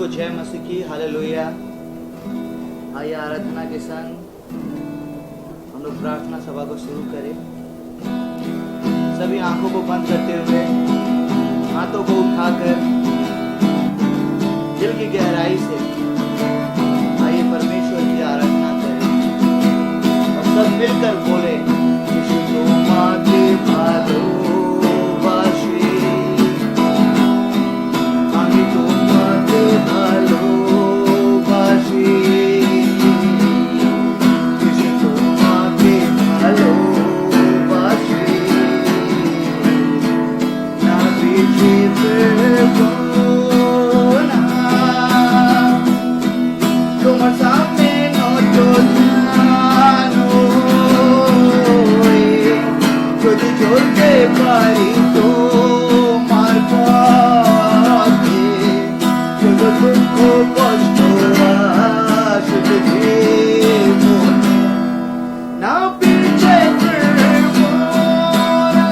जय मसीह की, हालेलुया। आइए आराधना के संग हम लोग प्रार्थना सभा को शुरू करें। सभी आंखों को बंद करते हुए हाथों को उठाकर दिल की गहराई से आइए परमेश्वर की आराधना करें और सब मिलकर बोले, यीशु तुम्हारे ভালোবাসি, আমি তোমাকে ভালোবাসি, यीशु তোমাকে ভালোবাসি, না বিচিত্র না তোমার সামনে নত জানো, যদি চলতে পারি তোমার পথে, যত দুঃখ কষ্ট আসবে জীবনে, না পিছে ফিরবো না,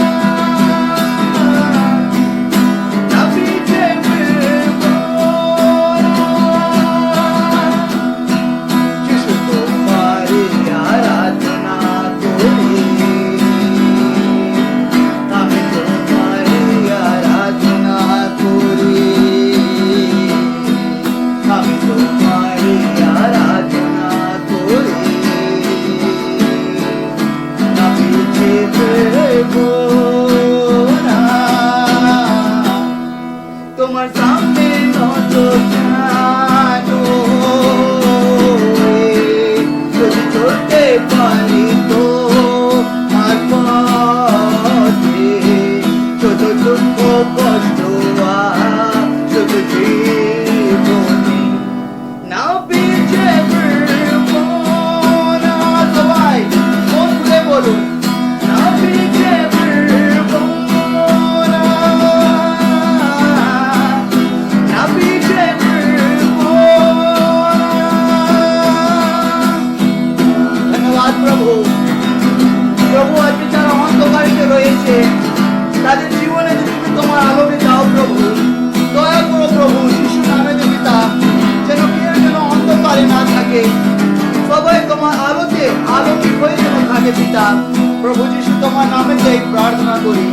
না পিছে ফিরবো না, যিশু তোমারই আরাধনা করি, আমি তোমারই আরাধনা করি, আমি তোমারই আরাধনা করি, না পিছে ফিরবো না, তোমার সামনে নত জানো, যদি চলতে পারি তোমার পথে, যত দুঃখ কষ্ট যত জীবনে, না পিছে ফিরবো না, সবাই মন খুলে বলুন, না পিছে ফিরবো না, না পিছে ফিরবো না। ধন্যবাদ প্রভু। প্রভু আজকে যারা অন্ধকারে রয়েছে তাদের জীবনে যদি তুমি তোমার আলোকে দাও প্রভু, দয়া করো প্রভু, যিশু নামে পিতা, যেন কেউ যেন অন্ধকারে না থাকে, সবাই তোমার আলোতে আলোকিত হয়ে যেন থাকে পিতা। প্রভু যিশু তোমার নামে এই প্রার্থনা করি।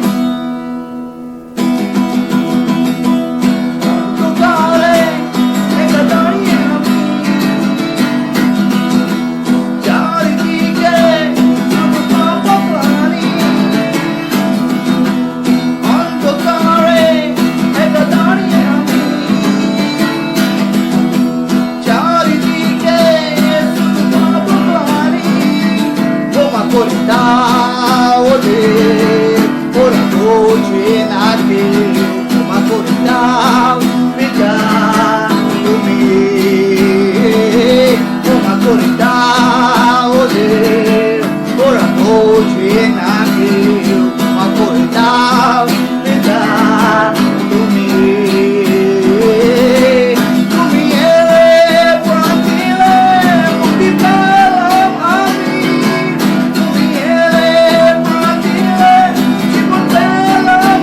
অন্ধকারে একা দাঁড়িয়ে আমি, চারিদিকে শুধু পাপ প্রাণী, অন্ধকারে একা দাঁড়িয়ে আমি, চারিদিকে শুধু পাপ প্রাণী, ক্ষমা করে দাও ওদের, ওরা বোঝে না কেউ, ক্ষমা করে দাও পিতা তুমি, ক্ষমা করে দাও ওদের, ওরা বোঝে না কেউ, ক্ষমা করে দাও পিতা তুমি, তুমি এলে প্রাণ দিলে মুক্তি পেলাম আমি, তুমি এলে প্রাণ দিলে জীবন পেলাম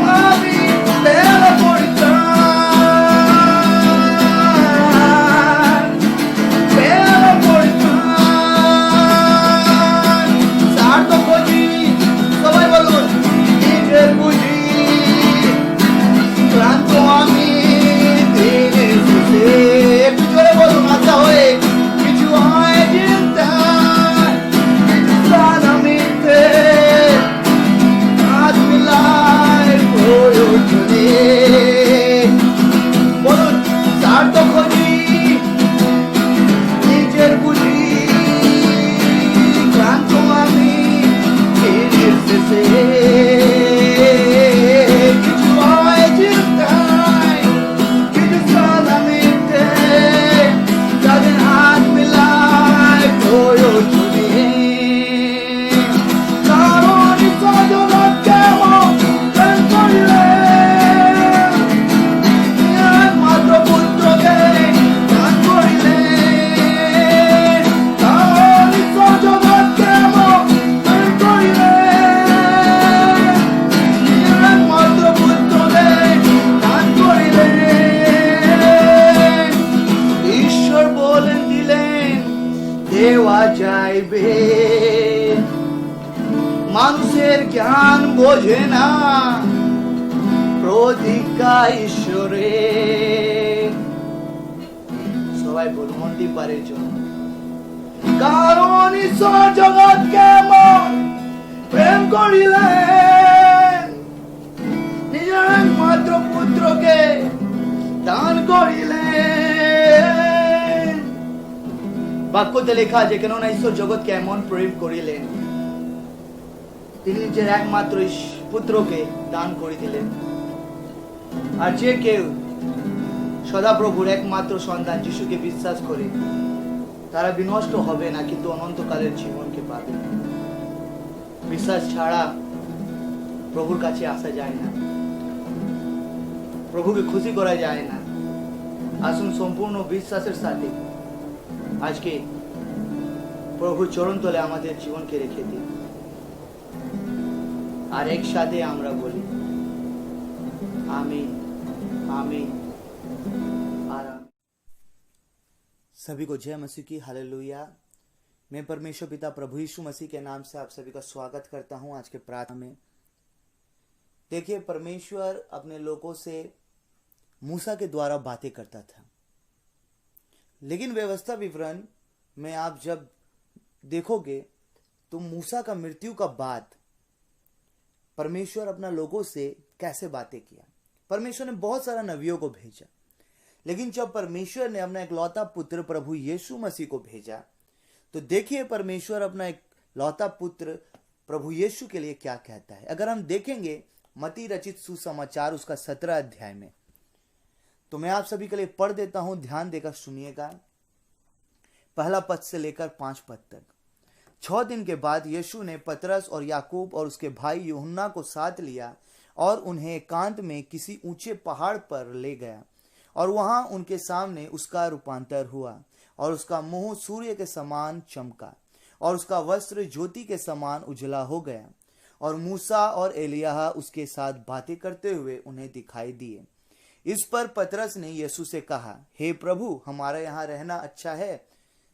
মানুষের জ্ঞান বোঝে না প্রতিজ্ঞা ঈশ্বরে। সবাই বলুন অন্তিমবারের জন্য। কারণ ঈশ্বর জগৎকে এমন প্রেম করিলেন, নিজের একমাত্র পুত্রকে দান করিলেন। বাক্যতে লেখা আছে, কেননা ঈশ্বর জগৎকে এমন প্রেম করিলেন, তিনি নিজের একমাত্র পুত্রকে দান করে দিলেন। আর যে কেউ সদাপ্রভুর একমাত্র সন্তান যিশুকে বিশ্বাস করে তারা বিনষ্ট হবে না, কিন্তু অনন্তকালের জীবনকে পাবে। বিশ্বাস ছাড়া প্রভুর কাছে আসা যায় না, প্রভুকে খুশি করা যায় না। আসুন সম্পূর্ণ বিশ্বাসের সাথে আজকে প্রভুর চরণ তলে আমাদের জীবনকে রেখে দিই, আর একসাথে আমরা বলি आमीन आमीन आराम। सभी को जय मसीह की हालेलुया। मैं परमेश्वर पिता प्रभु यीशु मसीह के नाम से आप सभी का स्वागत करता हूं आज के प्रार्थना में। देखिए, परमेश्वर अपने लोगों से मूसा के द्वारा बातें करता था, लेकिन व्यवस्था विवरण में आप जब देखोगे तो मूसा का मृत्यु का बाद परमेश्वर अपना लोगों से कैसे बातें किया। परमेश्वर ने बहुत सारा नबियों को भेजा, लेकिन जब परमेश्वर ने अपना एक लौता पुत्र प्रभु यीशु मसीह को भेजा, तो देखिए परमेश्वर अपना एक लौता पुत्र प्रभु यीशु के लिए क्या कहता है। अगर हम देखेंगे मत्ती रचित सुसमाचार उसका 17 अध्याय में, तो मैं आप सभी के लिए पढ़ देता हूं, ध्यान देकर सुनिएगा। पहला पद से लेकर 5 पद तक। 6 दिन के बाद यीशु ने पतरस और याकूब और उसके भाई यूहन्ना को साथ लिया और उन्हें एकांत में किसी ऊंचे पहाड़ पर ले गया, और वहां उनके सामने उसका रूपांतर हुआ, और उसका मुंह सूर्य के समान चमका, और उसका वस्त्र ज्योति के समान उजला हो गया, और मूसा और एलिय्याह उसके साथ बातें करते हुए उन्हें दिखाई दिए। इस पर पतरस ने यीशु से कहा, हे प्रभु, हमारा यहाँ रहना अच्छा है।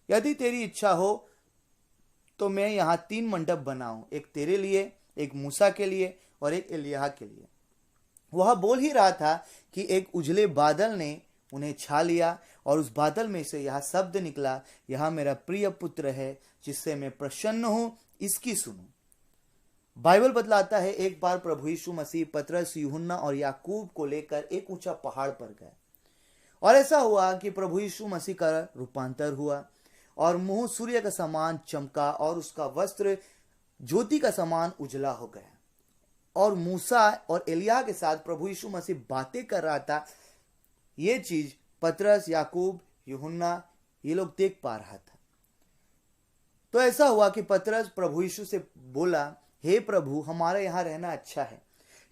यदि तेरी इच्छा हो तो मैं यहाँ 3 मंडप बनाऊं, एक तेरे लिए, एक मूसा के लिए और एक एलिय्याह के लिए। वह बोल ही रहा था कि एक उजले बादल ने उन्हें छा लिया, और उस बादल में से यह शब्द निकला, यह मेरा प्रिय पुत्र है जिससे मैं प्रसन्न हूं, इसकी सुनो। बाइबल बतलाता है, एक बार प्रभु यीशु मसीह पतरस, यूहन्ना और याकूब को लेकर एक ऊंचा पहाड़ पर गए, और ऐसा हुआ कि प्रभु यीशु मसीह का रूपांतर हुआ, और मुंह सूर्य का समान चमका, और उसका वस्त्र ज्योति का समान उजला हो गया। और मूसा और एलिय्याह के साथ प्रभु यीशु मसीह बातें कर रहा था। ये चीज पतरस, याकूब, यूहन्ना ये लोग देख पा रहा था। तो ऐसा हुआ कि पतरस प्रभु यीशु से बोला, हे प्रभु, हमारे यहाँ रहना अच्छा है।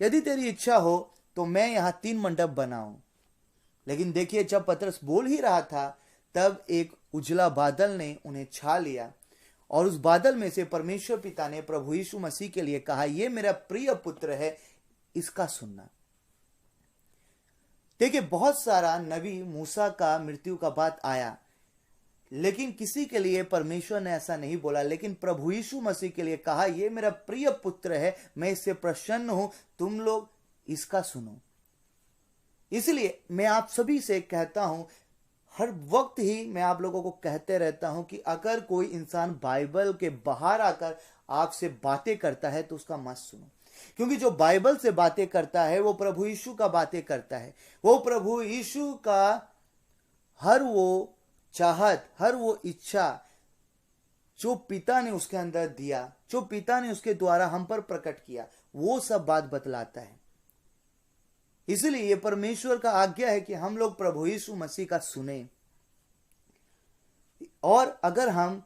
यदि तेरी इच्छा हो तो मैं यहाँ 3 मंडप बनाऊं। लेकिन देखिए, जब पतरस बोल ही रहा था, तब एक उजला बादल ने उन्हें छा लिया, और उस बादल में से परमेश्वर पिता ने प्रभु यीशु मसीह के लिए कहा, ये मेरा प्रिय पुत्र है, इसका सुनना। देखिए, बहुत सारा नबी मूसा का मृत्यु का बाद आया, लेकिन किसी के लिए परमेश्वर ने ऐसा नहीं बोला, लेकिन प्रभु यीशु मसीह के लिए कहा, ये मेरा प्रिय पुत्र है, मैं इससे प्रसन्न हूं, तुम लोग इसका सुनो। इसलिए मैं आप सभी से कहता हूं, हर वक्त ही मैं आप लोगों को कहते रहता हूं कि अगर कोई इंसान बाइबल के बाहर आकर आपसे बातें करता है तो उसका मत सुनो, क्योंकि जो बाइबल से बातें करता है वो प्रभु यीशु का बातें करता है। वो प्रभु यीशु का हर वो चाहत, हर वो इच्छा जो पिता ने उसके अंदर दिया, जो पिता ने उसके द्वारा हम पर प्रकट किया, वो सब बात बतलाता है। इसलिए ये परमेश्वर का आज्ञा है कि हम लोग प्रभु यीशु मसीह का सुने। और अगर हम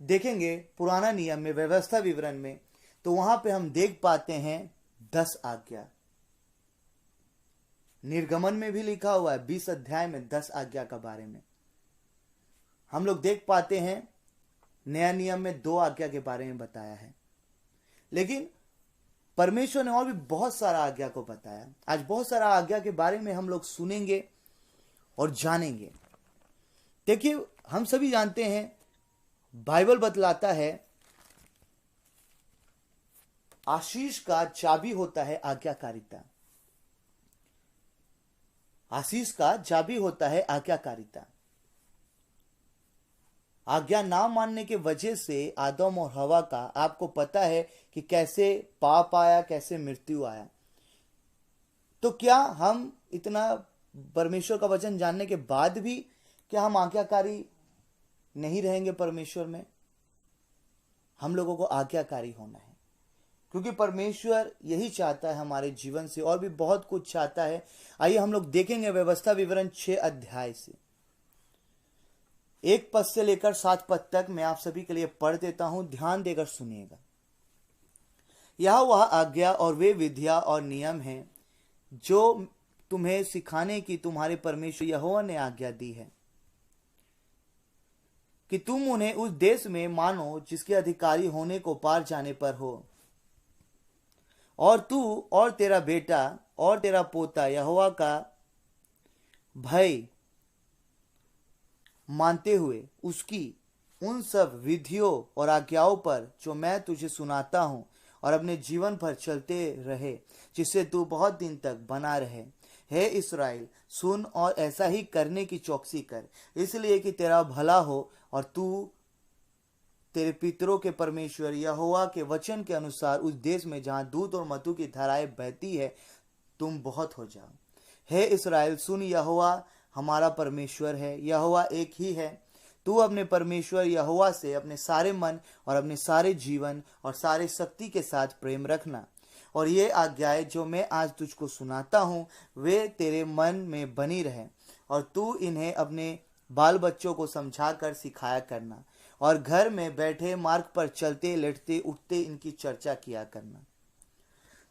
देखेंगे पुराना नियम में, व्यवस्था विवरण में, तो वहां पे हम देख पाते हैं 10 आज्ञा। निर्गमन में भी लिखा हुआ है 20 अध्याय में 10 आज्ञा का बारे में। हम लोग देख पाते हैं नया नियम में 2 आज्ञा के बारे में बताया है, लेकिन परमेश्वर ने और भी बहुत सारा आज्ञा को बताया। आज बहुत सारा आज्ञा के बारे में हम लोग सुनेंगे और जानेंगे। देखिए, हम सभी जानते हैं, बाइबल बतलाता है आशीष का चाबी होता है आज्ञाकारिता। आशीष का चाबी होता है आज्ञाकारिता। आज्ञा ना मानने के वजह से आदम और हवा का आपको पता है कि कैसे पाप आया, कैसे मृत्यु आया। तो क्या हम इतना परमेश्वर का वचन जानने के बाद भी क्या हम आज्ञाकारी नहीं रहेंगे परमेश्वर में? हम लोगों को आज्ञाकारी होना है, क्योंकि परमेश्वर यही चाहता है हमारे जीवन से, और भी बहुत कुछ चाहता है। आइए हम लोग देखेंगे व्यवस्था विवरण 6 अध्याय से 1 पद से लेकर 7 पद तक मैं आप सभी के लिए पढ़ देता हूं, ध्यान देकर सुनिएगा। यह वह आज्ञा और वे विधियां और नियम हैं जो तुम्हें सिखाने की तुम्हारे परमेश्वर यहोवा ने आज्ञा दी है, कि तुम उन्हें उस देश में मानो जिसके अधिकारी होने को पार जाने पर हो, और तू और तेरा बेटा और तेरा पोता यहोवा का भय मानते हुए उसकी उन सब विधियों और आज्ञाओं पर जो मैं तुझे सुनाता हूं, और अपने जीवन भर चलते रहे, जिससे तू बहुत दिन तक बना रहे। हे इस्राएल, सुन और ऐसा ही करने की चौकसी कर, इसलिए कि तेरा भला हो और तू तेरे पितरों के परमेश्वर यहोवा के वचन के अनुसार उस देश में जहां दूध और मधु की धाराएं बहती है तुम बहुत हो जाओ। हे इस्राएल, सुन, यहोवा हमारा परमेश्वर है, यहोवा एक ही है। तू अपने परमेश्वर यहोवा से अपने सारे मन और अपने सारे जीवन और सारे शक्ति के साथ प्रेम रखना, और ये आज्ञाएं जो मैं आज तुझको सुनाता हूँ वे तेरे मन में बनी रहे, और तू इन्हें अपने बाल बच्चों को समझाकर सिखाया करना, और घर में बैठे मार्ग पर चलते लेटते उठते इनकी चर्चा किया करना।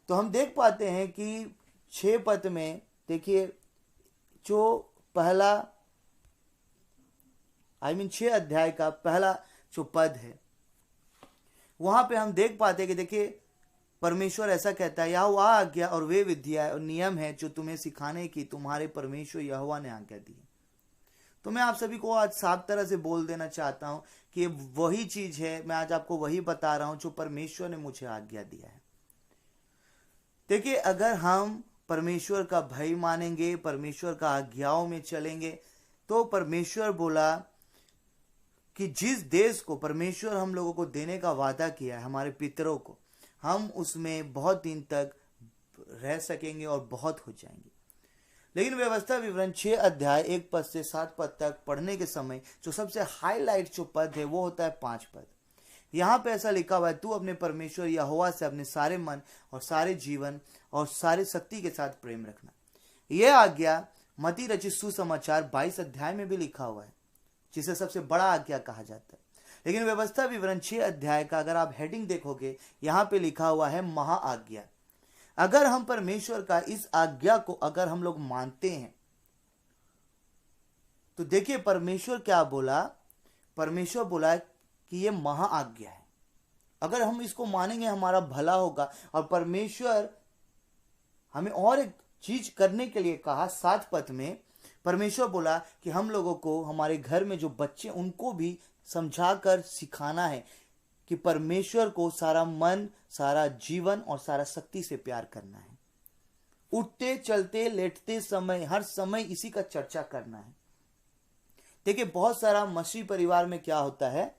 तो हम देख पाते हैं कि 6 पद में देखिए, जो पहला 6 अध्याय का पहला जो पद है, वहां पे हम देख पाते हैं कि देखिए परमेश्वर ऐसा कहता है, यह वह आज्ञा और वे विधियां और नियम है जो तुम्हें सिखाने की तुम्हारे परमेश्वर यहोवा ने आज्ञा दी। तो मैं आप सभी को आज साफ तरह से बोल देना चाहता हूं कि वही चीज है, मैं आज आपको वही बता रहा हूं जो परमेश्वर ने मुझे आज्ञा दिया है। देखिए, अगर हम परमेश्वर का भय मानेंगे, परमेश्वर का आज्ञाओं में चलेंगे, तो परमेश्वर बोला कि जिस देश को परमेश्वर हम लोगों को देने का वादा किया है हमारे पितरों को, हम उसमें बहुत दिन तक रह सकेंगे और बहुत हो जाएंगे। लेकिन व्यवस्था विवरण 6 अध्याय 1 पद से 7 पद तक पढ़ने के समय जो सबसे हाईलाइट जो पद है वो होता है 5 पद। यहाँ पे ऐसा लिखा हुआ है, तू अपने परमेश्वर यहोवा से अपने सारे मन और सारे जीवन और सारे शक्ति के साथ प्रेम रखना। यह आज्ञा मती रचित सुसमाचार 22 अध्याय में भी लिखा हुआ है, जिसे सबसे बड़ा आज्ञा कहा जाता है। लेकिन व्यवस्था विवरण 6 अध्याय का अगर आप हेडिंग देखोगे, यहाँ पे लिखा हुआ है महा आज्ञा। अगर हम परमेश्वर का इस आज्ञा को अगर हम लोग मानते हैं तो देखिए परमेश्वर क्या बोला, परमेश्वर बोला कि ये महा आज्ञा है। अगर हम इसको मानेंगे हमारा भला होगा। और परमेश्वर हमें और एक चीज करने के लिए कहा। 7 पद में परमेश्वर बोला कि हम लोगों को हमारे घर में जो बच्चे उनको भी समझाकर सिखाना है कि परमेश्वर को सारा मन, सारा जीवन और सारा शक्ति से प्यार करना है। उठते चलते लेटते समय हर समय इसी का चर्चा करना है। देखिए, बहुत सारा मसीह परिवार में क्या होता है,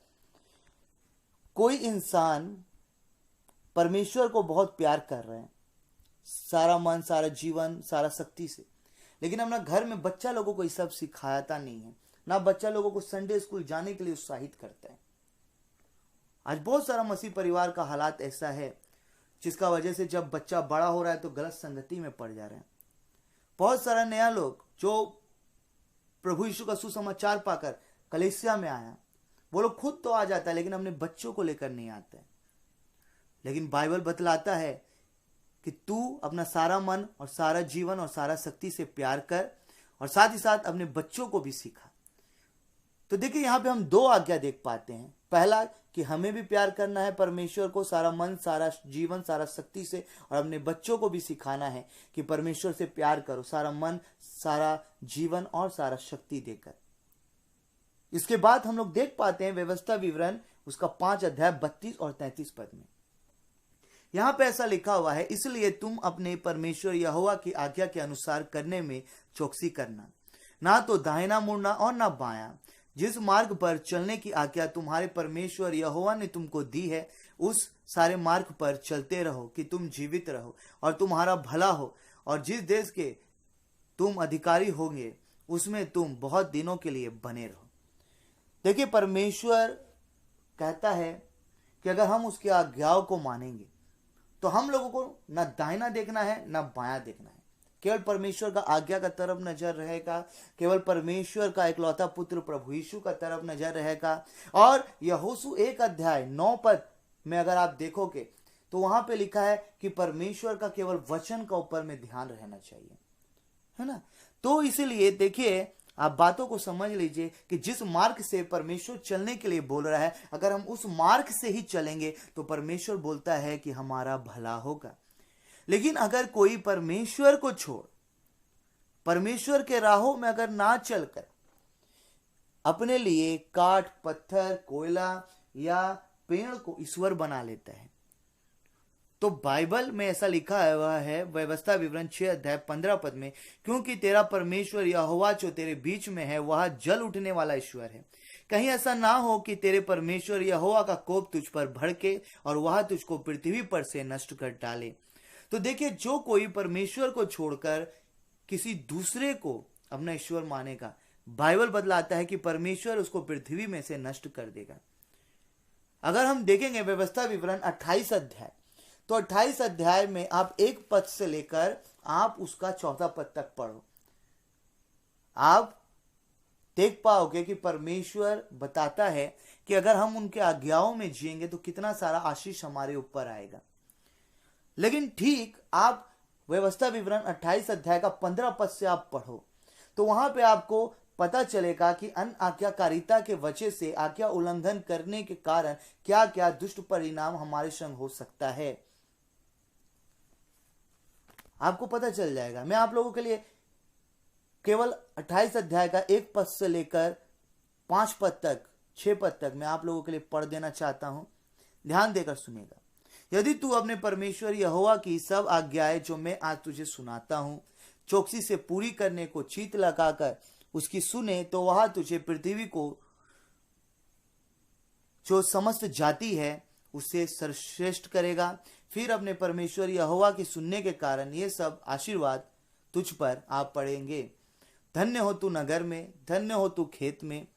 कोई इंसान परमेश्वर को बहुत प्यार कर रहे हैं सारा मन, सारा जीवन, सारा शक्ति से, लेकिन अपना घर में बच्चा लोगों को ये सब सिखाता नहीं है, ना बच्चा लोगों को संडे स्कूल जाने के लिए उत्साहित करता है। आज बहुत सारा मसीह परिवार का हालात ऐसा है, जिसका वजह से जब बच्चा बड़ा हो रहा है तो गलत संगति में पड़ जा रहे हैं। बहुत सारा नया लोग जो प्रभु यीशु का सुसमाचार पाकर कलीसिया में आया, वो लोग खुद तो आ जाता है लेकिन अपने बच्चों को लेकर नहीं आता है। लेकिन बाइबल बतलाता है कि तू अपना सारा मन और सारा जीवन और सारा शक्ति से प्यार कर, और साथ ही साथ अपने बच्चों को भी सिखा। तो देखिए, यहाँ पे हम 2 आज्ञा देख पाते हैं। पहला कि हमें भी प्यार करना है परमेश्वर को सारा मन, सारा जीवन, सारा शक्ति से, और अपने बच्चों को भी सिखाना है कि परमेश्वर से प्यार करो सारा मन, सारा जीवन और सारा शक्ति देकर। इसके बाद हम लोग देख पाते हैं व्यवस्था विवरण उसका 5 अध्याय 32 और 33 पद में, यहाँ पे ऐसा लिखा हुआ है, इसलिए तुम अपने परमेश्वर यहोवा की आज्ञा के अनुसार करने में चौकसी करना, ना तो दाहिना मुड़ना और ना बायां। जिस मार्ग पर चलने की आज्ञा तुम्हारे परमेश्वर यहोवा ने तुमको दी है, उस सारे मार्ग पर चलते रहो कि तुम जीवित रहो और तुम्हारा भला हो, और जिस देश के तुम अधिकारी होंगे उसमें तुम बहुत दिनों के लिए बने रहो। देखिए, परमेश्वर कहता है कि अगर हम उसकी आज्ञाओं को मानेंगे तो हम लोगों को ना दाहिना देखना है ना बायां देखना है, केवल परमेश्वर का आज्ञा का तरफ नजर रहेगा, केवल परमेश्वर का इकलौता पुत्र प्रभु यीशु का तरफ नजर रहेगा। और यहोशू 1:9 में अगर आप देखोगे तो वहां पे लिखा है कि परमेश्वर का केवल वचन का ऊपर में ध्यान रहना चाहिए, है ना। तो इसीलिए देखिए, आप बातों को समझ लीजिए कि जिस मार्ग से परमेश्वर चलने के लिए बोल रहा है, अगर हम उस मार्ग से ही चलेंगे तो परमेश्वर बोलता है कि हमारा भला होगा। लेकिन अगर कोई परमेश्वर को छोड़ परमेश्वर के राहों में अगर ना चलकर अपने लिए काठ, पत्थर, कोयला या पेड़ को ईश्वर बना लेता है, तो बाइबल में ऐसा लिखा हुआ है व्यवस्था विवरण 6:15 में, क्योंकि तेरा परमेश्वर यहोवा जो तेरे बीच में है वह जल उठने वाला ईश्वर है। कहीं ऐसा ना हो कि तेरे परमेश्वर यहोवा का कोप तुझ पर भड़के और वह तुझको पृथ्वी पर से नष्ट कर डाले। तो देखिए, जो कोई परमेश्वर को छोड़कर किसी दूसरे को अपना ईश्वर मानेगा, बाइबल बतलाता है कि परमेश्वर उसको पृथ्वी में से नष्ट कर देगा। अगर हम देखेंगे व्यवस्था विवरण 28 अध्याय, तो 28 अध्याय में आप 1 पद से लेकर आप उसका 4 पद तक पढ़ो, आप देख पाओगे कि परमेश्वर बताता है कि अगर हम उनके आज्ञाओं में जिएंगे तो कितना सारा आशीष हमारे ऊपर आएगा। लेकिन ठीक आप व्यवस्था विवरण 28 अध्याय का 15 पद से आप पढ़ो तो वहां पे आपको पता चलेगा कि अन आज्ञाकारिता के वजह से, आज्ञा उल्लंघन करने के कारण क्या क्या दुष्ट परिणाम हमारे संग हो सकता है, आपको पता चल जाएगा। मैं आप लोगों के लिए केवल 28 अध्याय का 1 पद से लेकर 5 पद तक, 6 पद तक मैं आप लोगों के लिए पढ़ देना चाहता हूं, ध्यान देकर सुनेगा। यदि तू अपने परमेश्वर यहोवा की सब आज्ञाएं जो मैं आज तुझे सुनाता हूं चौकसी से पूरी करने को चित्त लगाकर उसकी सुने, तो वह तुझे पृथ्वी को जो समस्त जाति है उससे सर्वश्रेष्ठ करेगा। फिर अपने परमेश्वर यहोवा की सुनने के कारण ये सब आशीर्वाद तुझ पर आ पड़ेंगे। धन्य हो तू नगर में, धन्य हो तू खेत में,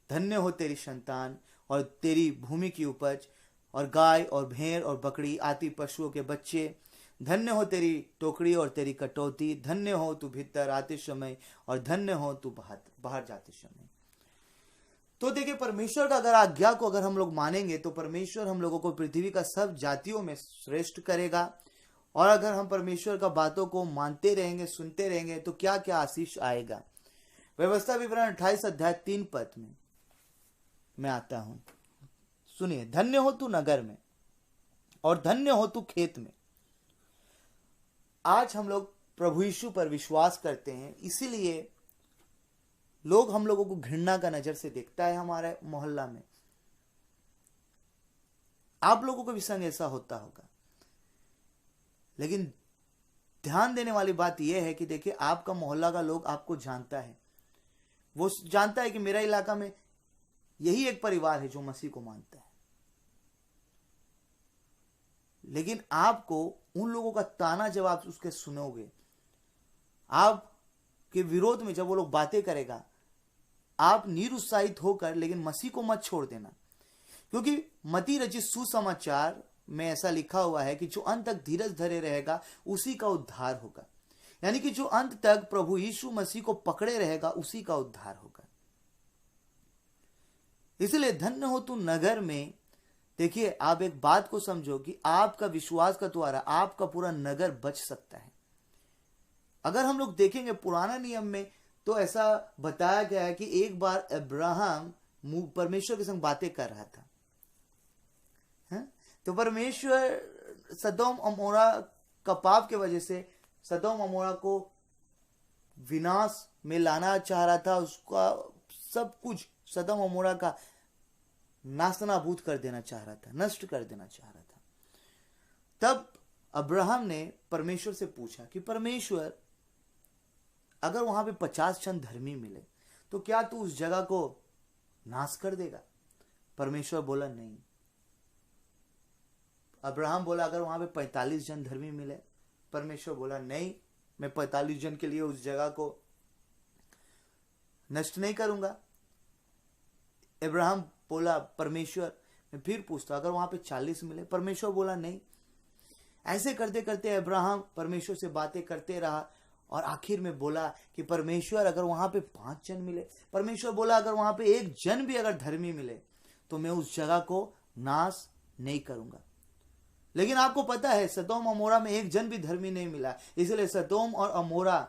धन्य हो तेरी संतान और तेरी भूमि की उपज, और गाय और भेड़ और बकरी आदि पशुओं के बच्चे। धन्य हो तेरी टोकरी और तेरी कटौती, धन्य हो तू भीतर आते समय और धन्य हो तू बाहर जाते समय। तो देखिए, परमेश्वर का अगर आज्ञा को अगर हम लोग मानेंगे तो परमेश्वर हम लोगों को पृथ्वी का सब जातियों में श्रेष्ठ करेगा। और अगर हम परमेश्वर का बातों को मानते रहेंगे, सुनते रहेंगे, तो क्या क्या आशीष आएगा। व्यवस्था विवरण 28 अध्याय 3 पद में मैं आता हूं, सुनिए। धन्य हो तू नगर में और धन्य हो तू खेत में। आज हम लोग प्रभु यीशु पर विश्वास करते हैं, इसीलिए लोग हम लोगों को घृणा का नजर से देखता है हमारे मोहल्ला में। आप लोगों को भी संग ऐसा होता होगा। लेकिन ध्यान देने वाली बात यह है कि देखिए, आपका मोहल्ला का लोग आपको जानता है, वो जानता है कि मेरा इलाका में यही एक परिवार है जो मसीह को मानता है। लेकिन आपको उन लोगों का ताना जब आप उसके सुनोगे, आपके विरोध में जब वो लोग बातें करेगा, आप निरुत्साहित होकर लेकिन मसीह को मत छोड़ देना। क्योंकि मती रचित सुसमाचार में ऐसा लिखा हुआ है कि जो अंत तक धीरज धरे रहेगा उसी का उद्धार होगा। यानी कि जो अंत तक प्रभु यीशु मसीह को पकड़े रहेगा उसी का उद्धार होगा। इसलिए धन्य हो तू नगर में। देखिए, आप एक बात को समझो कि आपका विश्वास का द्वारा आपका पूरा नगर बच सकता है। अगर हम लोग देखेंगे पुराना नियम में तो ऐसा बताया गया है कि एक बार अब्राहम परमेश्वर के संग बातें कर रहा था, है? तो परमेश्वर सदोम अमोरा का पाप के वजह से सदोम अमोरा को विनाश में लाना चाह रहा था। उसका सब कुछ सदोम अमोरा का नास्तनाबूद कर देना चाह रहा था, नष्ट कर देना चाह रहा था। तब अब्राहम ने परमेश्वर से पूछा कि परमेश्वर, अगर वहां पे 50 जन धर्मी मिले तो क्या तू उस जगह को नाश कर देगा? परमेश्वर बोला नहीं। अब्राहम बोला अगर वहां पे 45 जन धर्मी मिले, परमेश्वर बोला नहीं, मैं 45 जन के लिए उस जगह को नष्ट नहीं करूंगा। अब्राहम बोला परमेश्वर, मैं फिर पूछता अगर वहां पे 40 मिले, परमेश्वर बोला नहीं। ऐसे करते करते अब्राहम परमेश्वर से बातें करते रहा और आखिर में बोला कि परमेश्वर अगर वहां पे 5 जन मिले, परमेश्वर बोला अगर वहां पे 1 जन भी अगर धर्मी मिले तो मैं उस जगह को नाश नहीं करूंगा। लेकिन आपको पता है सदोम अमोरा में 1 जन भी धर्मी नहीं मिला, इसलिए सदोम और अमोरा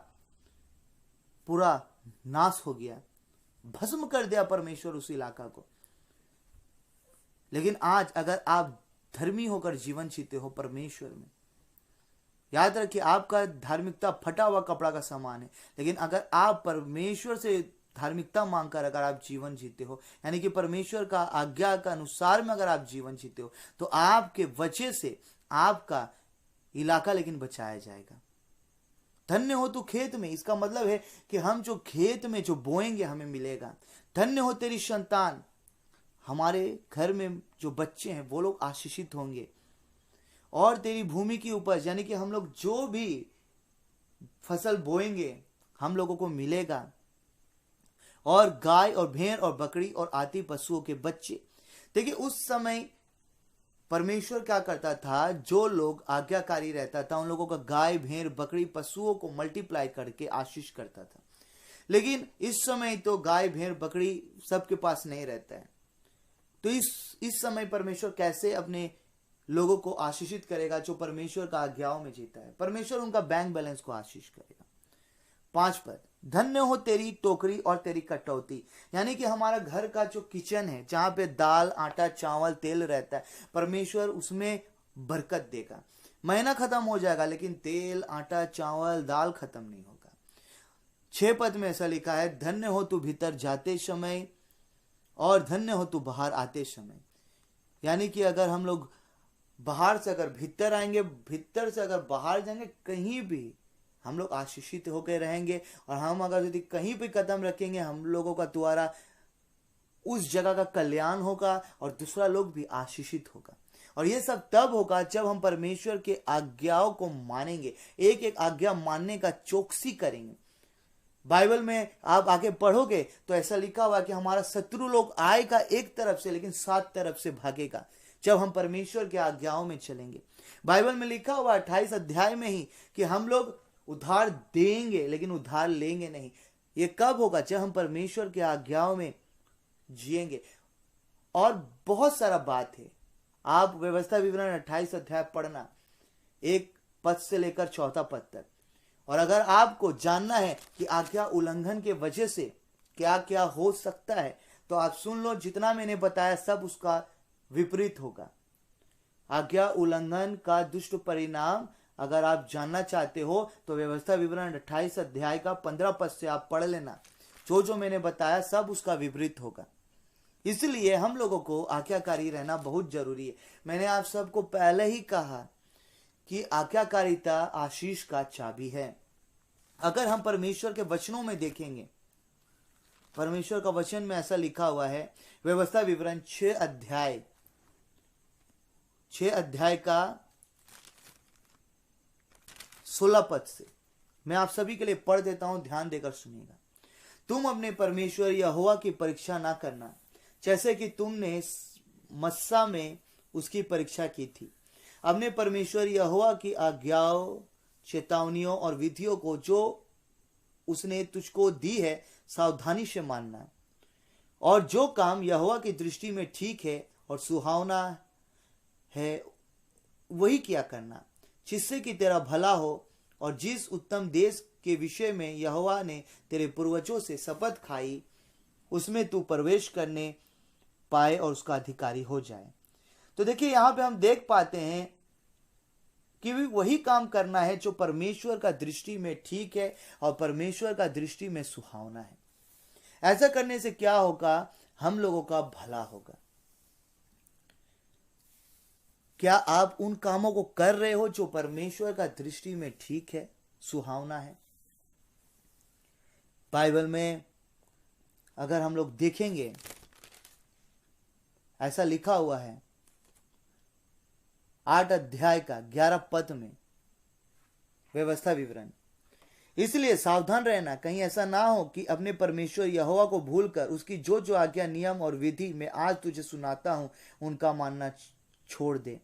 पूरा नाश हो गया, भस्म कर दिया परमेश्वर उस इलाका को। लेकिन आज अगर आप धर्मी होकर जीवन जीते हो परमेश्वर में, याद रखिए आपका धार्मिकता फटा हुआ कपड़ा का समान है, लेकिन अगर आप परमेश्वर से धार्मिकता मांगकर अगर आप जीवन जीते हो, यानी कि परमेश्वर का आज्ञा का अनुसार में अगर आप जीवन जीते हो, तो आपके वजह से आपका इलाका लेकिन बचाया जाएगा। धन्य हो तू खेत में, इसका मतलब है कि हम जो खेत में जो बोएंगे हमें मिलेगा। धन्य हो तेरी संतान, हमारे घर में जो बच्चे हैं वो लोग आशीषित होंगे। और तेरी भूमि की उपज, यानी कि हम लोग जो भी फसल बोएंगे हम लोगों को मिलेगा। और गाय और भेड़ और बकरी और आदि पशुओं के बच्चे। देखिए उस समय परमेश्वर क्या करता था, जो लोग आज्ञाकारी रहता था उन लोगों का गाय भेड़ बकरी पशुओं को मल्टीप्लाई करके आशीष करता था। लेकिन इस समय तो गाय भेड़ बकरी सबके पास नहीं रहता है, तो इस समय परमेश्वर कैसे अपने लोगों को आशीषित करेगा जो परमेश्वर का आज्ञाओं में जीता है? परमेश्वर उनका बैंक बैलेंस को आशीष करेगा। 5 पद, धन्य हो तेरी टोकरी और तेरी कटौती, यानी कि हमारा घर का जो किचन है जहां पे दाल आटा चावल तेल रहता है, परमेश्वर उसमें बरकत देगा। महीना खत्म हो जाएगा लेकिन तेल आटा चावल दाल खत्म नहीं होगा। 6 पद में ऐसा लिखा है, धन्य हो तू भीतर जाते समय और धन्य हो तू बाहर आते समय। यानी कि अगर हम लोग बाहर से अगर भीतर आएंगे, भीतर से अगर बाहर जाएंगे, कहीं भी हम लोग आशीषित होकर रहेंगे। और हम अगर यदि कहीं भी कदम रखेंगे हम लोगों का द्वारा उस जगह का कल्याण होगा और दूसरा लोग भी आशीषित होगा। और ये सब तब होगा जब हम परमेश्वर के आज्ञाओं को मानेंगे, एक एक आज्ञा मानने का चौकसी करेंगे। बाइबल में आप आगे पढ़ोगे तो ऐसा लिखा हुआ कि हमारा शत्रु लोग आएगा एक तरफ से लेकिन 7 तरफ से भागेगा, जब हम परमेश्वर के आज्ञाओं में चलेंगे। बाइबल में लिखा हुआ 28 अध्याय में ही कि हम लोग उधार देंगे लेकिन उधार लेंगे नहीं। ये कब होगा? जब हम परमेश्वर के आज्ञाओं में जिएंगे। और बहुत सारा बात है, आप व्यवस्था विवरण 28 अध्याय पढ़ना, 1 पद से लेकर 4 पद तक। और अगर आपको जानना है कि आज्ञा उल्लंघन के वजह से क्या क्या हो सकता है तो आप सुन लो, जितना मैंने बताया सब उसका विपरीत होगा। आज्ञा उल्लंघन का दुष्ट परिणाम अगर आप जानना चाहते हो तो व्यवस्था विवरण 28 अध्याय का 15 पद से आप पढ़ लेना। जो जो मैंने बताया सब उसका विपरीत होगा। इसलिए हम लोगों को आज्ञाकारी रहना बहुत जरूरी है। मैंने आप सबको पहले ही कहा कि आज्ञाकारिता आशीष का चाबी है। अगर हम परमेश्वर के वचनों में देखेंगे, परमेश्वर का वचन में ऐसा लिखा हुआ है, व्यवस्था विवरण 6 अध्याय का 16 पद से मैं आप सभी के लिए पढ़ देता हूं, ध्यान देकर सुनिएगा। तुम अपने परमेश्वर यहोवा की परीक्षा ना करना, जैसे कि तुमने मस्सा में उसकी परीक्षा की थी। अपने परमेश्वर यहोवा की आज्ञाओं चेतावनियों और विधियों को जो उसने तुझको दी है सावधानी से मानना, और जो काम यहोवा की दृष्टि में ठीक है और सुहावना है वही किया करना, जिससे कि तेरा भला हो। और जिस उत्तम देश के विषय में यहोवा ने तेरे पूर्वजों से शपथ खाई उसमें तू प्रवेश करने पाए और उसका अधिकारी हो जाए। तो देखिए यहां पे हम देख पाते हैं कि वही काम करना है जो परमेश्वर का दृष्टि में ठीक है और परमेश्वर का दृष्टि में सुहावना है। ऐसा करने से क्या होगा? हम लोगों का भला होगा। क्या आप उन कामों को कर रहे हो जो परमेश्वर का दृष्टि में ठीक है, सुहावना है? बाइबल में अगर हम लोग देखेंगे, ऐसा लिखा हुआ है 8 अध्याय का 11 पद में, व्यवस्था विवरण, इसलिए सावधान रहना, कहीं ऐसा ना हो कि अपने परमेश्वर यहोवा को भूलकर उसकी जो जो आज्ञा, नियम और विधि मैं आज तुझे सुनाता हूं उनका मानना छोड़ दे।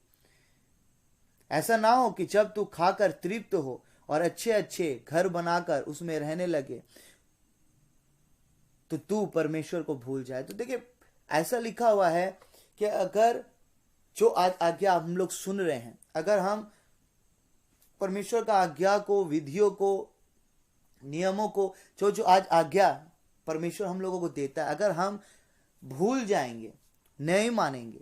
ऐसा ना हो कि जब तू खाकर तृप्त हो और अच्छे अच्छे घर बनाकर उसमें रहने लगे तो तू परमेश्वर को भूल जाए। तो देखिए, ऐसा लिखा हुआ है कि अगर जो आज्ञा हम लोग सुन रहे हैं, अगर हम परमेश्वर का आज्ञा को, विधियों को, नियमों को, जो जो आज आज्ञा परमेश्वर हम लोगों को देता है, अगर हम भूल जाएंगे, नहीं मानेंगे,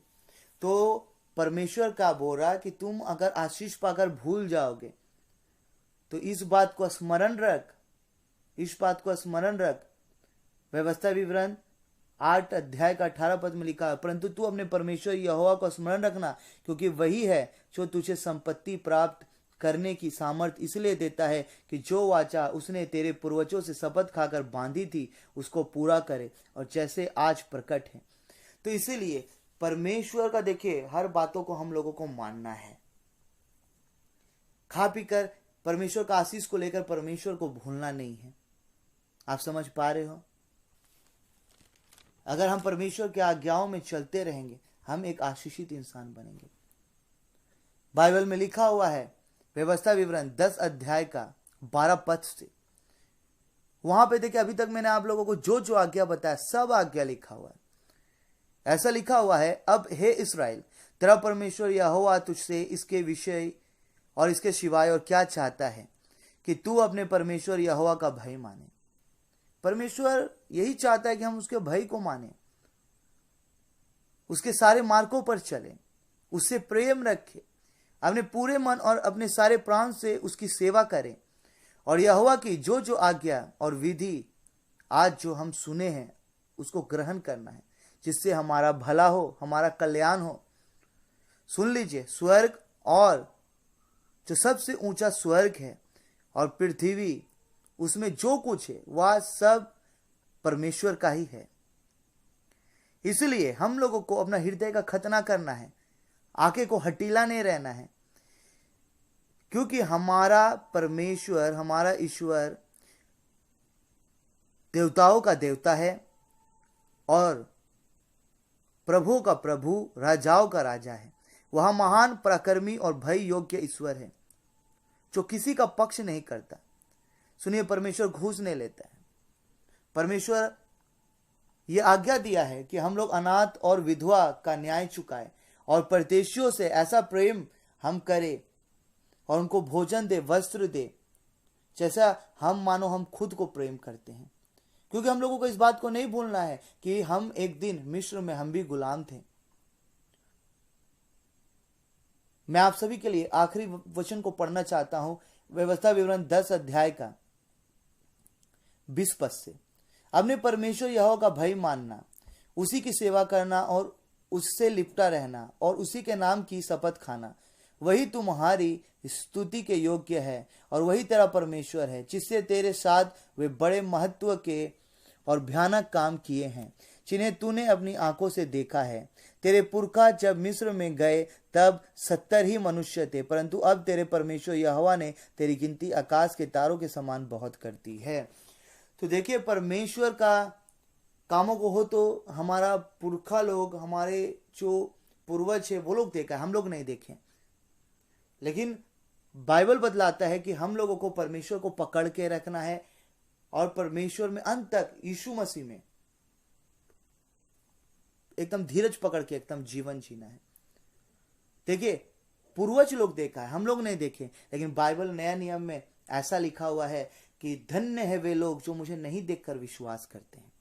तो परमेश्वर का बोल रहा कि तुम अगर आशीष पाकर भूल जाओगे, तो इस बात को स्मरण रख, इस बात को स्मरण रख। व्यवस्था विवरण 8 अध्याय का 18 पद में लिखा है, परंतु तू अपने परमेश्वर यहोवा को स्मरण रखना, क्योंकि वही है जो तुझे संपत्ति प्राप्त करने की सामर्थ इसलिए देता है कि जो वाचा उसने तेरे पूर्वजों से शपथ खाकर बांधी थी उसको पूरा करे, और जैसे आज प्रकट है। तो इसीलिए परमेश्वर का, देखिए, हर बातों को हम लोगों को मानना है। खा पीकर परमेश्वर का आशीष को लेकर परमेश्वर को भूलना नहीं है। आप समझ पा रहे हो? अगर हम परमेश्वर के आज्ञाओं में चलते रहेंगे, हम एक आशीषित इंसान बनेंगे। बाइबल में लिखा हुआ है, व्यवस्था विवरण 10 अध्याय का 12 पद से, वहां पे देखिए, अभी तक मैंने आप लोगों को जो जो आज्ञा बताया, सब आज्ञा लिखा हुआ है। ऐसा लिखा हुआ है, अब हे इस्राएल, तेरा परमेश्वर यहोवा तुझसे इसके विषय और इसके सिवाय और क्या चाहता है कि तू अपने परमेश्वर यहोवा का भय माने। परमेश्वर यही चाहता है कि हम उसके भय को माने, उसके सारे मार्गों पर चलें, उससे प्रेम रखें, अपने पूरे मन और अपने सारे प्राण से उसकी सेवा करें, और यहोवा की जो जो आज्ञा और विधि आज जो हम सुने हैं उसको ग्रहण करना है, जिससे हमारा भला हो, हमारा कल्याण हो। सुन लीजिए, स्वर्ग और जो सबसे ऊंचा स्वर्ग है और पृथ्वी, उसमें जो कुछ है वह सब परमेश्वर का ही है। इसलिए हम लोगों को अपना हृदय का खतना करना है, आंखें को हटीला नहीं रहना है, क्योंकि हमारा परमेश्वर, हमारा ईश्वर देवताओं का देवता है और प्रभुओं का प्रभु, राजाओं का राजा है। वह महान, पराक्रमी और भय योग्य ईश्वर है जो किसी का पक्ष नहीं करता। सुनिए, परमेश्वर घूस नहीं लेता है। परमेश्वर ये आज्ञा दिया है कि हम लोग अनाथ और विधवा का न्याय चुकाए और परदेशियों से ऐसा प्रेम हम करें और उनको भोजन दे, वस्त्र दे, जैसा हम मानो हम खुद को प्रेम करते हैं। क्योंकि हम लोगों को इस बात को नहीं भूलना है कि हम एक दिन मिस्र में हम भी गुलाम थे। मैं आप सभी के लिए आखिरी वचन को पढ़ना चाहता हूं, व्यवस्था विवरण 10 अध्याय का 20 पद से। अपने परमेश्वर यहोवा का भय मानना, उसी की सेवा करना और उससे लिपटा रहना और उसी के नाम की शपथ खाना, वही तुम्हारी स्तुति के योग्य है और वही तेरा परमेश्वर है, जिससे तेरे साथ वे बड़े महत्व के और भयानक काम किए हैं, जिन्हें तूने अपनी आंखों से देखा है। तेरे पुरखा जब मिस्र में गए तब 70 ही मनुष्य थे, परंतु अब तेरे परमेश्वर यहोवा ने तेरी गिनती आकाश के तारों के समान बहुत कर दी है। तो देखिए, परमेश्वर का कामों को हो तो हमारा पुरखा लोग, हमारे जो पूर्वज है, वो लोग देखा है, हम लोग नहीं देखे। लेकिन बाइबल बतलाता है कि हम लोगों को परमेश्वर को पकड़ के रखना है और परमेश्वर में अंत तक, यीशु मसीह में एकदम धीरज पकड़ के एकदम जीवन जीना है। देखिए, पूर्वज लोग देखा है, हम लोग नहीं देखे, लेकिन बाइबल नया नियम में ऐसा लिखा हुआ है कि धन्य है वे लोग जो मुझे नहीं देखकर विश्वास करते हैं।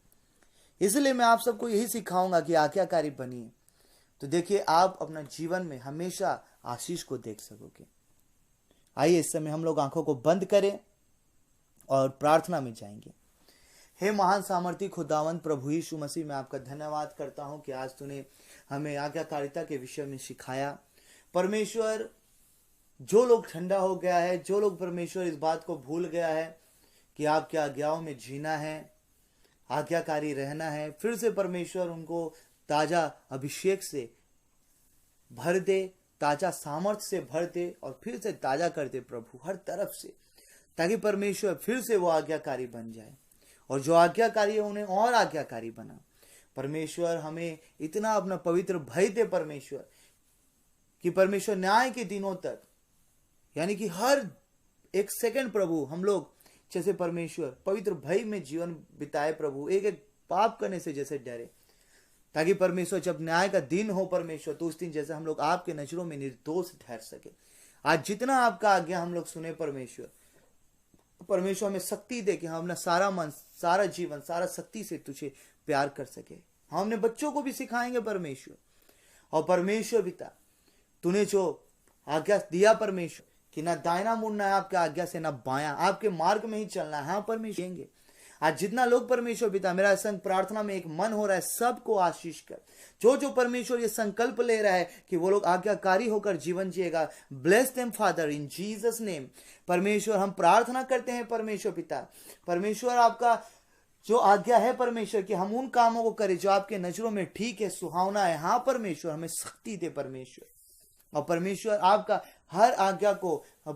इसलिए मैं आप सबको यही सिखाऊंगा कि आज्ञाकारी बनिए, तो देखिए आप अपना जीवन में हमेशा आशीष को देख सकोगे। आइए इस समय हम लोग आंखों को बंद करें और प्रार्थना में जाएंगे। हे महान सामर्थी खुदावंत प्रभु यीशु मसीह, मैं आपका धन्यवाद करता हूं कि आज तूने हमें आज्ञाकारिता के विषय में सिखाया। परमेश्वर, जो लोग ठंडा हो गया है, जो लोग परमेश्वर इस बात को भूल गया है कि आपके आज्ञाओं में जीना है, आज्ञाकारी रहना है, फिर से परमेश्वर उनको ताजा अभिषेक से भर दे, ताजा सामर्थ्य से भर दे और फिर से ताजा कर दे प्रभु हर तरफ से, ताकि परमेश्वर फिर से वो आज्ञाकारी बन जाए और जो आज्ञाकारी है उन्हें और आज्ञाकारी बना। परमेश्वर हमें इतना अपना पवित्र भय दे परमेश्वर, कि परमेश्वर न्याय के दिनों तक, यानी कि हर एक सेकंड प्रभु हम लोग जैसे परमेश्वर पवित्र भय में जीवन बिताए प्रभु, एक एक पाप करने से जैसे डरे, ताकि परमेश्वर जब न्याय का दिन हो परमेश्वर, तो उस दिन जैसे हम लोग आपके नजरों में निर्दोष ठहर सके। आज जितना आपका आज्ञा हम लोग सुने परमेश्वर, परमेश्वर हमें शक्ति दे कि हम अपना सारा मन, सारा जीवन, सारा शक्ति से तुझे प्यार कर सके। हम अपने बच्चों को भी सिखाएंगे परमेश्वर। और परमेश्वर पिता, तूने जो आज्ञा दिया परमेश्वर कि ना दाहिना मुड़ना है आपके आज्ञा से, ना बायां, आपके मार्ग में ही चलना है। हाँ परमेश्वर देंगे। आज जितना लोग परमेश्वर पिता, मेरा संग प्रार्थना में एक मन हो रहा है, सबको आशीष कर। जो जो परमेश्वर ये संकल्प ले रहा है कि वो लोग आज्ञाकारी होकर जीवन जिएगा, bless them father in Jesus name. परमेश्वर हम प्रार्थना करते हैं परमेश्वर पिता, परमेश्वर आपका जो आज्ञा है परमेश्वर कि हम उन कामों को करें जो आपके नजरों में ठीक है, सुहावना है। हाँ परमेश्वर हमें शक्ति दे परमेश्वर। और परमेश्वर आपका हर आज्ञा को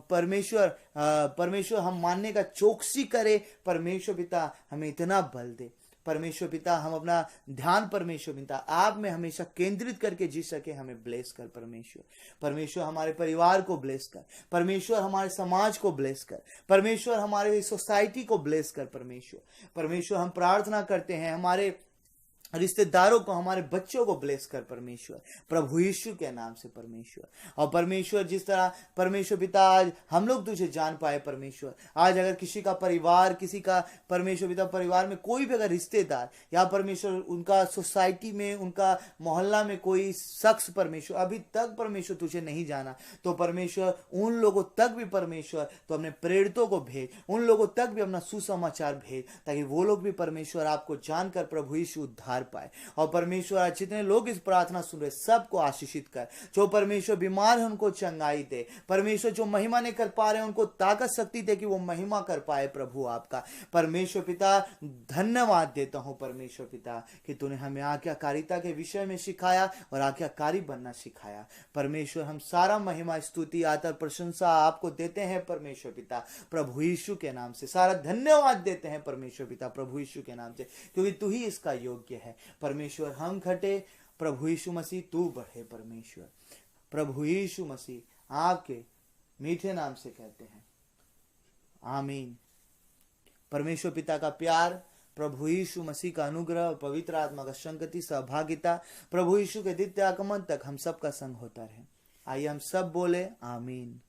परमेश्वर हम मानने का चौकसी करे परमेश्वर पिता, हमें इतना बल दे परमेश्वर पिता। हम अपना ध्यान परमेश्वर पिता आप में हमेशा केंद्रित करके जी सके। हमें ब्लेस कर परमेश्वर। परमेश्वर हमारे परिवार को ब्लेस कर परमेश्वर, हमारे समाज को ब्लेस कर परमेश्वर, हमारे सोसाइटी को ब्लेस कर परमेश्वर। परमेश्वर हम प्रार्थना करते हैं हमारे रिश्तेदारों को, हमारे बच्चों को ब्लेस कर परमेश्वर, प्रभु यीशु के नाम से परमेश्वर। और परमेश्वर जिस तरह परमेश्वर पिता आज हम लोग तुझे जान पाए परमेश्वर, आज अगर किसी का परिवार, किसी का परमेश्वर पिता परिवार में कोई भी अगर रिश्तेदार या परमेश्वर उनका सोसाइटी में, उनका मोहल्ला में कोई शख्स परमेश्वर अभी तक परमेश्वर तुझे नहीं जाना, तो परमेश्वर उन लोगों तक भी परमेश्वर तो अपने प्रेरितों को भेज, उन लोगों तक भी अपना सुसमाचार भेज, ताकि वो लोग भी परमेश्वर आपको जानकर प्रभु यीशु उद्धार पाए। और परमेश्वर आज जितने लोग इस प्रार्थना सुन रहे सबको आशीषित कर। जो परमेश्वर बीमार है उनको चंगाई दे परमेश्वर, जो महिमा नहीं कर पा रहे हैं उनको ताकत शक्ति दे कि वो महिमा कर पाए प्रभु आपका। परमेश्वर पिता धन्यवाद देता हूं परमेश्वर पिता कि तूने हमें आज्ञाकारिता के विषय में सिखाया और आज्ञाकारी बनना सिखाया परमेश्वर। हम सारा महिमा, स्तुति, आदर, प्रशंसा आपको देते हैं परमेश्वर पिता प्रभु यीशु के नाम से। सारा धन्यवाद देते हैं परमेश्वर पिता प्रभु यीशु के नाम से, क्योंकि तू ही इसका योग्य है परमेश्वर। हम घटे, प्रभु यीशु मसीह तू बढ़े परमेश्वर। प्रभु यीशु मसीह आपके मीठे नाम से कहते हैं आमीन। परमेश्वर पिता का प्यार, प्रभु यीशु मसीह का अनुग्रह और पवित्र आत्मा का संगति, सहभागिता प्रभु यीशु के द्वितीय आगमन तक हम सबका संग होता रहे। आइए हम सब बोले आमीन।